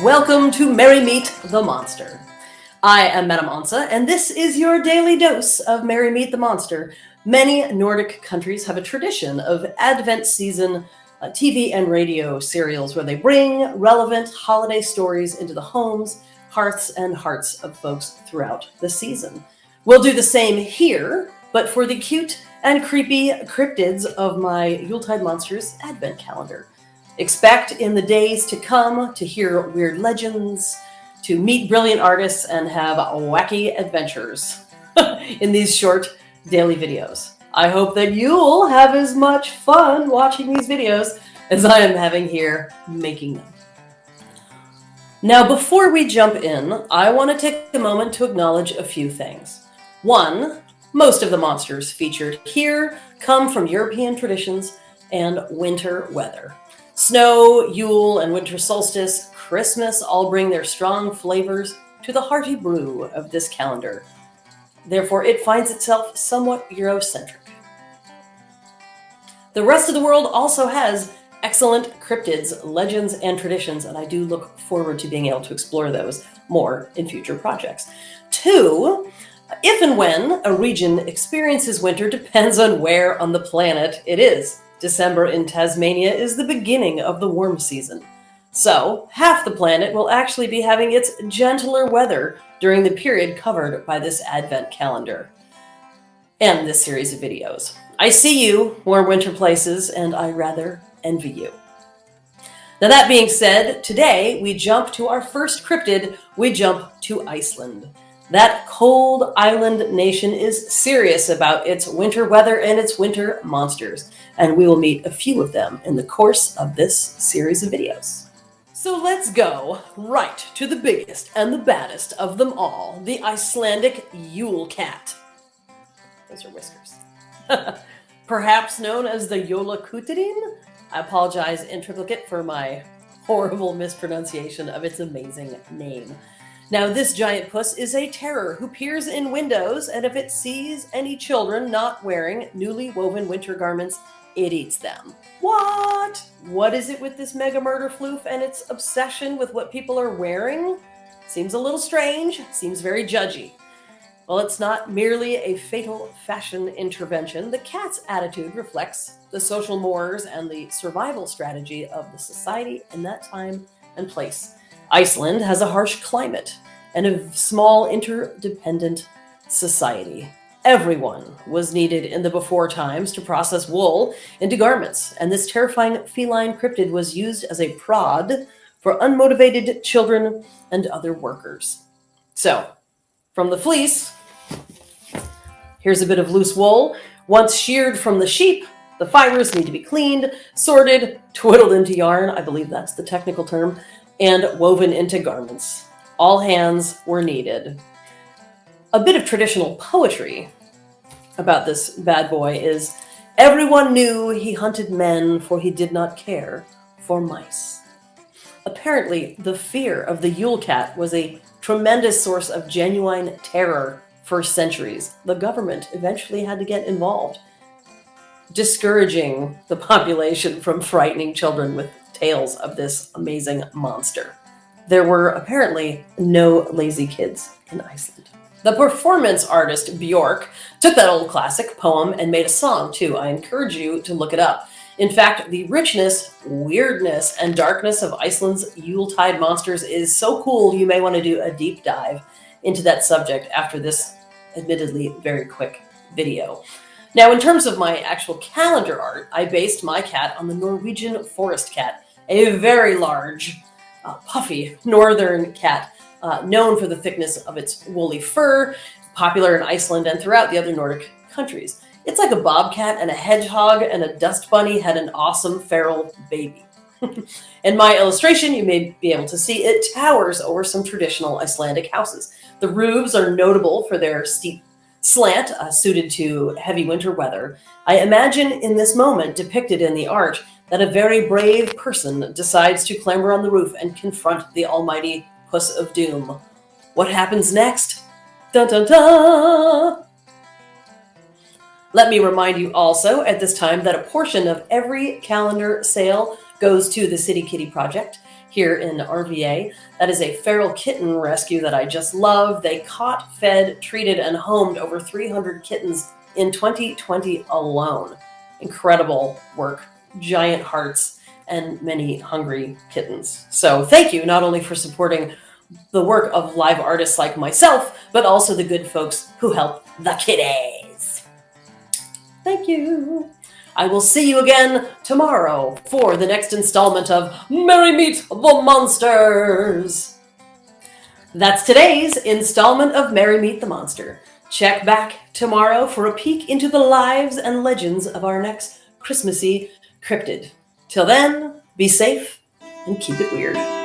Welcome to Merry Meet the Monster. I am Madame Ansa, and this is your daily dose of Merry Meet the Monster. Many Nordic countries have a tradition of Advent season TV and radio serials where they bring relevant holiday stories into the homes, hearths, and hearts of folks throughout the season. We'll do the same here, but for the cute and creepy cryptids of my Yuletide Monsters Advent calendar. Expect in the days to come to hear weird legends, to meet brilliant artists, and have wacky adventures in these short daily videos. I hope that you'll have as much fun watching these videos as I am having here making them. Now, before we jump in, I want to take a moment to acknowledge a few things. One, most of the monsters featured here come from European traditions and winter weather. Snow, Yule, and winter solstice, Christmas all bring their strong flavors to the hearty brew of this calendar. Therefore, it finds itself somewhat Eurocentric. The rest of the world also has excellent cryptids, legends, and traditions, and I do look forward to being able to explore those more in future projects. Two, if and when a region experiences winter depends on where on the planet it is. December in Tasmania is the beginning of the warm season. So, half the planet will actually be having its gentler weather during the period covered by this Advent calendar and this series of videos. I see you, more winter places, and I rather envy you. Now that being said, today we jump to our first cryptid. We jump to Iceland. That cold island nation is serious about its winter weather and its winter monsters, and we will meet a few of them in the course of this series of videos. So let's go right to the biggest and the baddest of them all, the Icelandic Yule Cat. Those are whiskers. Perhaps known as the Yule Cat. I apologize in triplicate for my horrible mispronunciation of its amazing name. Now, this giant puss is a terror who peers in windows, and if it sees any children not wearing newly woven winter garments, it eats them. What? What is it with this mega murder floof and its obsession with what people are wearing? Seems a little strange, seems very judgy. Well, it's not merely a fatal fashion intervention. The cat's attitude reflects the social mores and the survival strategy of the society in that time and place. Iceland has a harsh climate and a small interdependent society. Everyone was needed in the before times to process wool into garments, and this terrifying feline cryptid was used as a prod for unmotivated children and other workers. So, from the fleece, here's a bit of loose wool. Once sheared from the sheep, the fibers need to be cleaned, sorted, twiddled into yarn, I believe that's the technical term, and woven into garments. All hands were needed. A bit of traditional poetry about this bad boy is, everyone knew he hunted men, for he did not care for mice. Apparently, the fear of the Yule Cat was a tremendous source of genuine terror for centuries. The government eventually had to get involved, discouraging the population from frightening children with tales of this amazing monster. There were apparently no lazy kids in Iceland. The performance artist Björk took that old classic poem and made a song too. I encourage you to look it up. In fact, the richness, weirdness, and darkness of Iceland's Yuletide monsters is so cool you may want to do a deep dive into that subject after this admittedly very quick video. Now, in terms of my actual calendar art, I based my cat on the Norwegian forest cat, a very large, puffy northern cat, known for the thickness of its woolly fur, popular in Iceland and throughout the other Nordic countries. It's like a bobcat and a hedgehog and a dust bunny had an awesome feral baby. In my illustration, you may be able to see it towers over some traditional Icelandic houses. The roofs are notable for their steep slant, suited to heavy winter weather. I imagine in this moment depicted in the art that a very brave person decides to clamber on the roof and confront the almighty Puss of Doom. What happens next? Dun dun dun! Let me remind you also at this time that a portion of every calendar sale goes to the City Kitty Project here in RVA. That is a feral kitten rescue that I just love. They caught, fed, treated, and homed over 300 kittens in 2020 alone. Incredible work, giant hearts, and many hungry kittens. So thank you not only for supporting the work of live artists like myself, but also the good folks who help the kiddies. Thank you. I will see you again tomorrow for the next installment of Merry Meet the Monsters. That's today's installment of Merry Meet the Monster. Check back tomorrow for a peek into the lives and legends of our next Christmassy cryptid. Till then, be safe and keep it weird.